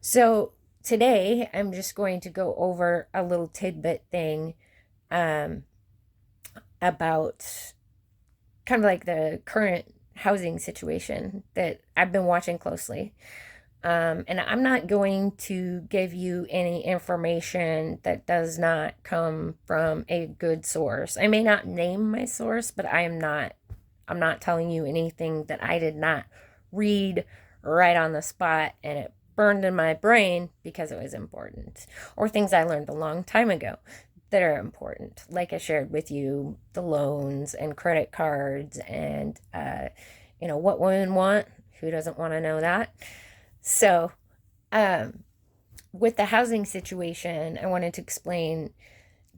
So today I'm just going to go over a little tidbit thing um, about kind of like the current housing situation that I've been watching closely. And I'm not going to give you any information that does not come from a good source. I may not name my source, but I'm not telling you anything that I did not read right on the spot and it burned in my brain because it was important, or things I learned a long time ago that are important. Like I shared with you, the loans and credit cards and, what women want. Who doesn't want to know that? So, um, with the housing situation, I wanted to explain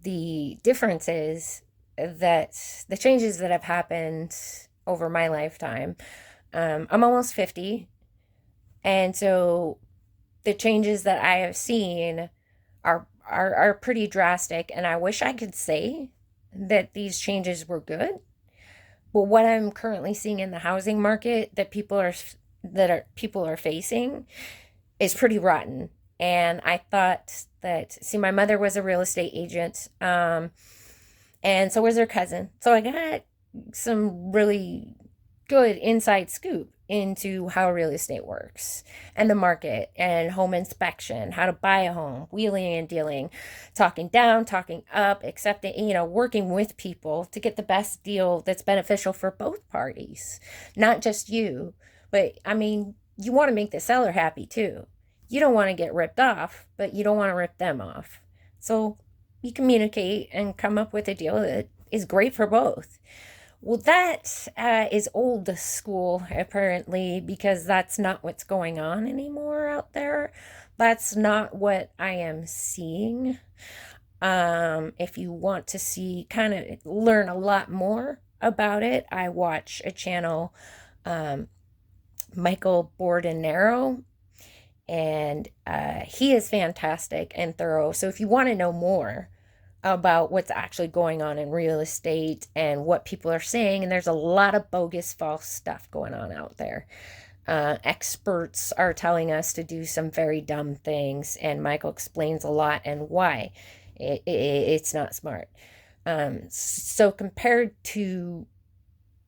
the differences that the changes that have happened over my lifetime. I'm almost 50, and so the changes that I have seen are pretty drastic, and I wish I could say that these changes were good. But what I'm currently seeing in the housing market that people are facing is pretty rotten. And I thought that, see, my mother was a real estate agent, and so was her cousin. So I got some really good inside scoop into how real estate works and the market and home inspection, how to buy a home, wheeling and dealing, talking down, talking up, accepting, working with people to get the best deal that's beneficial for both parties, not just you. But I mean, you want to make the seller happy too. You don't want to get ripped off, but you don't want to rip them off. So you communicate and come up with a deal that is great for both. Well, that is old school, apparently, because that's not what's going on anymore out there. That's not what I am seeing. If you want to see, kind of learn a lot more about it, I watch a channel, um, Michael Bordenero, and he is fantastic and thorough. So if you want to know more about what's actually going on in real estate and what people are saying, and there's a lot of bogus, false stuff going on out there. Experts are telling us to do some very dumb things, and Michael explains a lot and why it's not smart. So compared to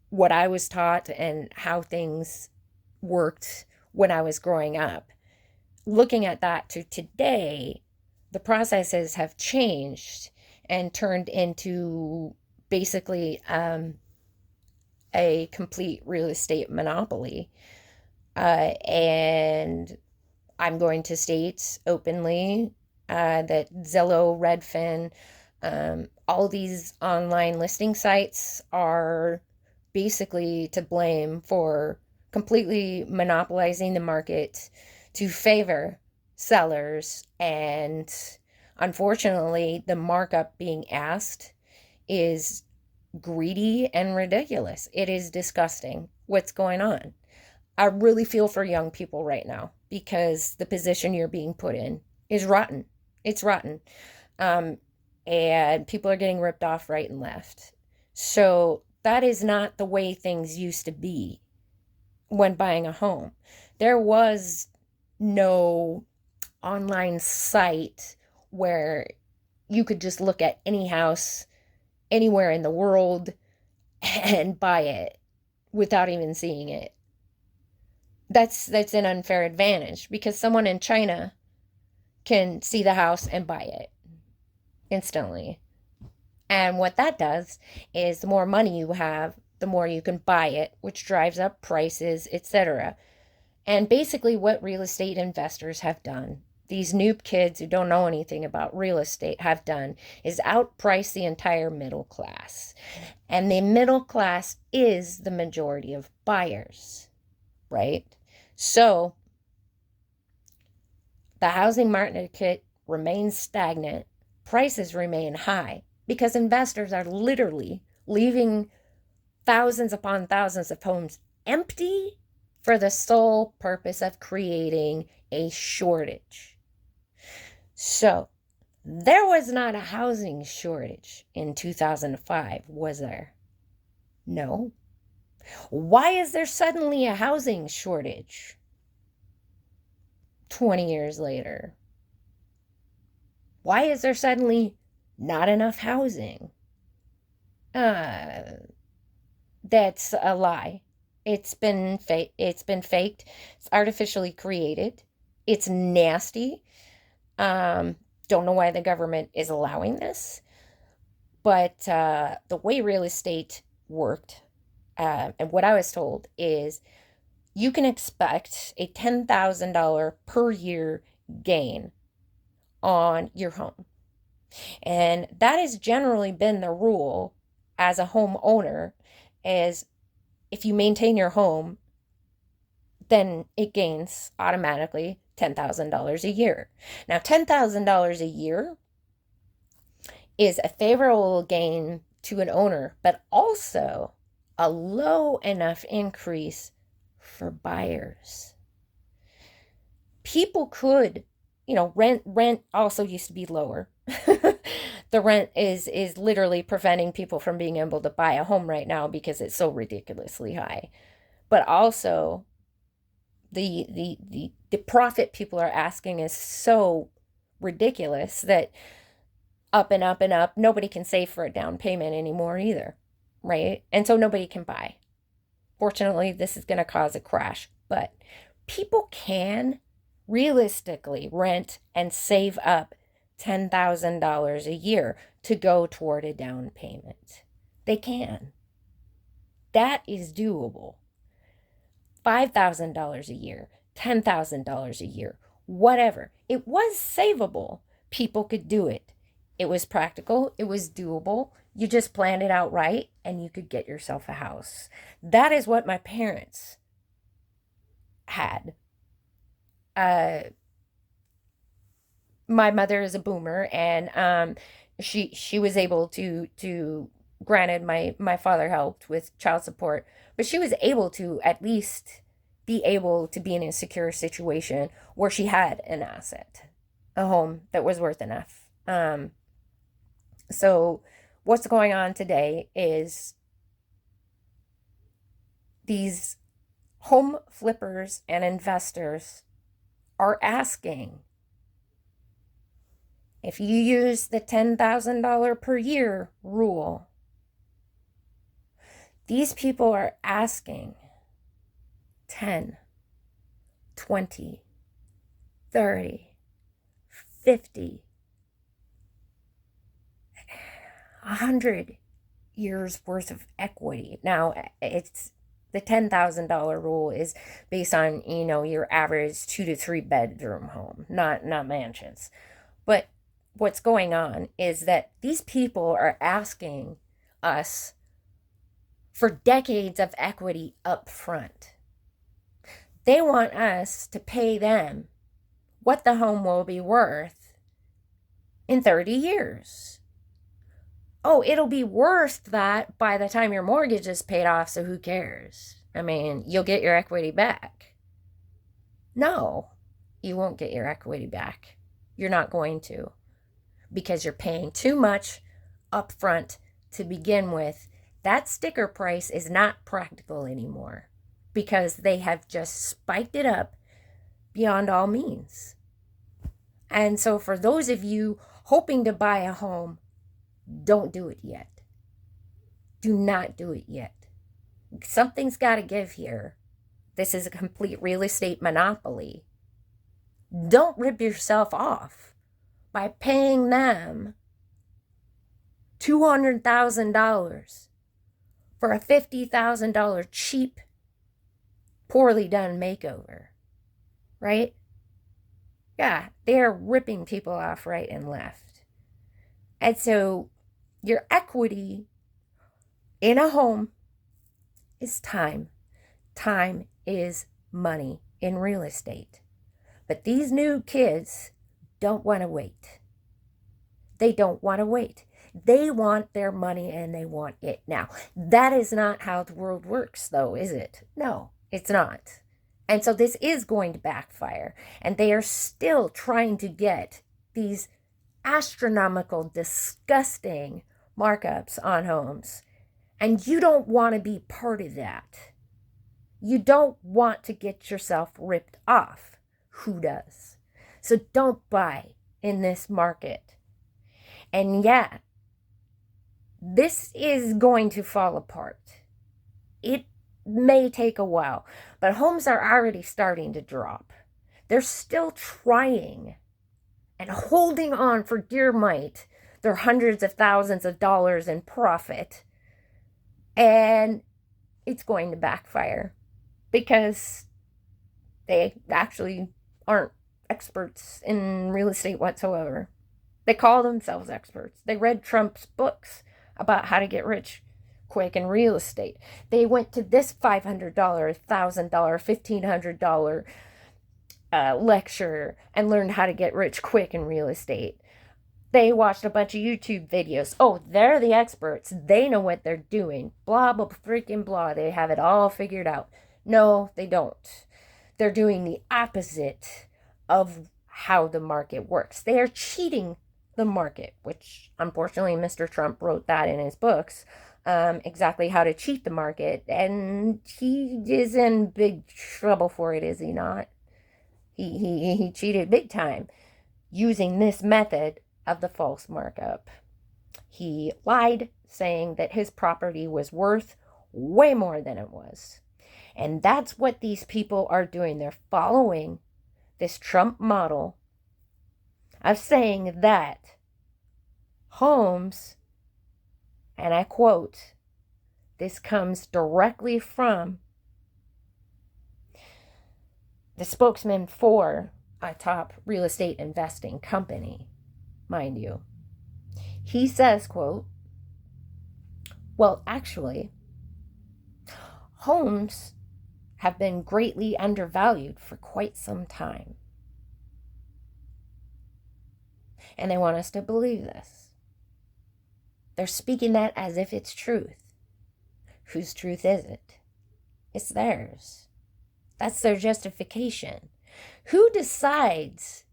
what I was taught and how things worked when I was growing up, looking at that to today, the processes have changed and turned into basically a complete real estate monopoly. And I'm going to state openly that Zillow, Redfin, all these online listing sites are basically to blame for completely monopolizing the market to favor sellers. And unfortunately, the markup being asked is greedy and ridiculous. It is disgusting what's going on. I really feel for young people right now because the position you're being put in is rotten. It's rotten. Um, and people are getting ripped off right and left. So that is not the way things used to be when buying a home. There was no online site where you could just look at any house anywhere in the world and buy it without even seeing it. That's an unfair advantage because someone in China can see the house and buy it instantly. And what that does is the more money you have, the more you can buy it, which drives up prices, etc. And basically, what real estate investors have done, these noob kids who don't know anything about real estate have done, is outprice the entire middle class. And the middle class is the majority of buyers, right? So the housing market remains stagnant, prices remain high because investors are literally leaving thousands upon thousands of homes empty for the sole purpose of creating a shortage. So, there was not a housing shortage in 2005, was there? No. Why is there suddenly a housing shortage? 20 years later? Why is there suddenly not enough housing? Uh, that's a lie. It's been faked. It's artificially created. It's nasty. Um, don't know why the government is allowing this, but the way real estate worked, and what I was told is you can expect a $10,000 per year gain on your home. And that has generally been the rule as a homeowner, is if you maintain your home, then it gains automatically $10,000 a year. Now, $10,000 a year is a favorable gain to an owner, but also a low enough increase for buyers. People could, rent also used to be lower. The rent is literally preventing people from being able to buy a home right now because it's so ridiculously high. But also the profit people are asking is so ridiculous that up and up and up, nobody can save for a down payment anymore either, right? And so nobody can buy. Fortunately, this is going to cause a crash, but people can realistically rent and save up $10,000 a year to go toward a down payment. They can. That is doable. $5,000 a year, $10,000 a year, whatever. It was savable. People could do it. It was practical. It was doable. You just planned it out right and you could get yourself a house. That is what my parents had. My mother is a boomer, and she was able to granted my father helped with child support, but she was able to at least be able to be in a secure situation where she had an asset, a home that was worth enough. So what's going on today is these home flippers and investors are asking, if you use the $10,000 per year rule, these people are asking 10, 20, 30, 50, 100 years worth of equity. Now, it's the $10,000 rule is based on, your average 2 to 3 bedroom home, not mansions. But what's going on is that these people are asking us for decades of equity up front. They want us to pay them what the home will be worth in 30 years. Oh, it'll be worth that by the time your mortgage is paid off, so who cares? I mean, you'll get your equity back. No, you won't get your equity back. You're not going to, because you're paying too much up front to begin with. That sticker price is not practical anymore because they have just spiked it up beyond all means. And so for those of you hoping to buy a home, don't do it yet. Do not do it yet. Something's got to give here. This is a complete real estate monopoly. Don't rip yourself off by paying them $200,000 for a $50,000 cheap, poorly done makeover, right? Yeah, they're ripping people off right and left. And so your equity in a home is time. Time is money in real estate. But these new kids don't want to wait. They don't want to wait. They want their money and they want it now. That is not how the world works, though, is it? No, it's not. And so this is going to backfire. And they are still trying to get these astronomical, disgusting markups on homes. And you don't want to be part of that. You don't want to get yourself ripped off. who does. So don't buy in this market. And yeah, this is going to fall apart. It may take a while, but homes are already starting to drop. They're still trying and holding on for dear might their hundreds of thousands of dollars in profit. And it's going to backfire because they actually aren't experts in real estate whatsoever. They call themselves experts. They read Trump's books about how to get rich quick in real estate. They went to this $500, $1,000, $1,500 lecture and learned how to get rich quick in real estate. They watched a bunch of YouTube videos. Oh, they're the experts. They know what they're doing. Blah, blah, freaking blah. They have it all figured out. No, they don't. They're doing the opposite of how the market works. They are cheating the market, which unfortunately Mr. Trump wrote that in his books, exactly how to cheat the market. And he is in big trouble for it, is he not? He cheated big time using this method of the false markup. He lied, saying that his property was worth way more than it was. And that's what these people are doing. They're following this Trump model of saying that homes, and I quote, this comes directly from the spokesman for a top real estate investing company, mind you. He says, quote, well, actually, homes have been greatly undervalued for quite some time. And they want us to believe this. They're speaking that as if it's truth. Whose truth is it? It's theirs. That's their justification. Who decides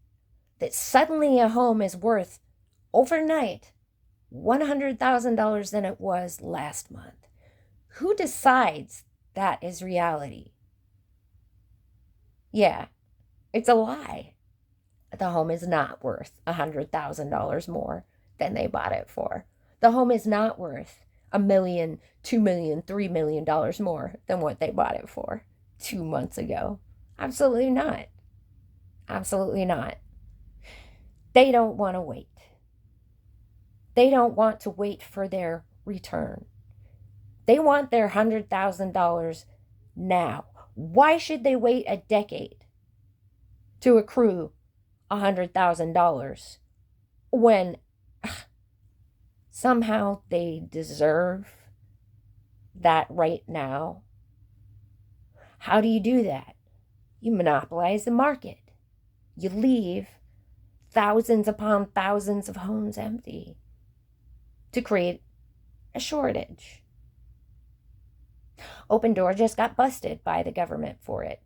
that suddenly a home is worth overnight $100,000 than it was last month? Who decides that is reality? Yeah, it's a lie. The home is not worth $100,000 more than they bought it for. The home is not worth $1 million, $2 million, $3 million more than what they bought it for 2 months ago. Absolutely not. Absolutely not. They don't want to wait. They don't want to wait for their return. They want their $100,000 now. Why should they wait a decade to accrue $100,000 when somehow they deserve that right now? How do you do that? You monopolize the market. You leave thousands upon thousands of homes empty to create a shortage. Opendoor just got busted by the government for it.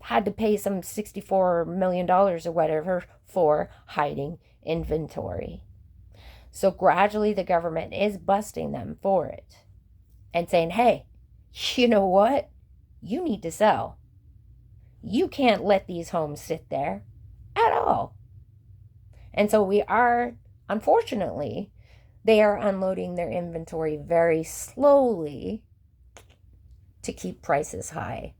Had to pay some $64 million or whatever for hiding inventory. So gradually the government is busting them for it and saying, hey, you know what? You need to sell. You can't let these homes sit there at all. And so we are, unfortunately, they are unloading their inventory very slowly to keep prices high.